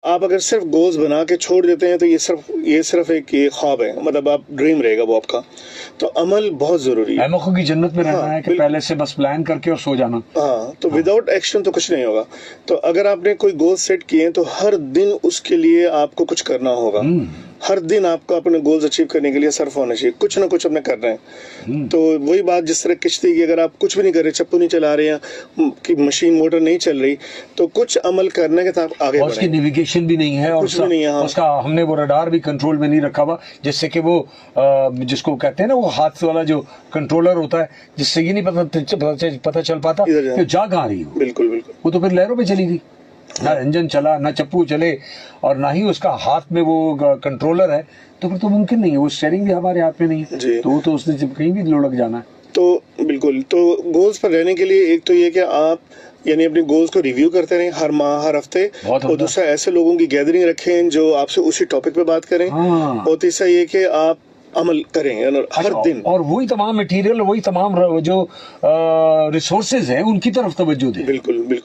आप अगर सिर्फ गोल्स बना के छोड़ देते हैं तो ये सिर्फ एक ये ख्वाब है, मतलब आप ड्रीम रहेगा वो आपका। तो अमल बहुत जरूरी है। अहमकों की जन्नत में रहना है कि पहले से बस प्लान करके और सो जाना। हाँ, तो विदाउट एक्शन तो कुछ नहीं होगा। तो अगर आपने कोई गोल सेट किए हैं तो हर दिन उसके लिए आपको कुछ करना होगा। हर दिन आपको अपने गोल्स अचीव करने के लिए सर्फ होना चाहिए, कुछ ना कुछ अपने कर रहे हैं। तो वही बात जिस तरह किश्ती की, अगर आप कुछ भी नहीं कर रहे, चप्पू नहीं चला रहे हैं, कि मशीन मोटर नहीं चल रही, तो कुछ अमल करने के साथ आगे और उसकी नेविगेशन भी नहीं है और कुछ भी नहीं है। हाँ। उसका हमने वो रडार भी कंट्रोल में नहीं रखा हुआ, जिससे कि वो जिसको कहते हैं ना वो हाथ वाला जो कंट्रोलर होता है, जिससे ये नहीं पता चल पाता कि जा कहाँ रही हो। बिल्कुल बिल्कुल। वो तो फिर लहरों पे चली गई, ना इंजन चला, ना चप्पू चले, और ना ही उसका हाथ में वो कंट्रोलर है, तो फिर तो मुमकिन नहीं है। वो स्टीयरिंग भी हमारे हाथ में नहीं है, तो उसने जब कहीं भी लुढ़क जाना है। तो बिल्कुल, तो गोल्स पर रहने के लिए एक तो ये कि आप यानी अपने गोल्स को रिव्यू करते रहें हर माह हर हफ्ते, और दूसरा ऐसे लोगों की गैदरिंग रखें जो आपसे उसी टॉपिक पे बात करें। और तीसरा ये कि आप अमल करें हर दिन, और वही तमाम मटेरियल, वही तमाम जो रिसोर्सेज हैं उनकी तरफ तवज्जो दें। बिल्कुल बिल्कुल।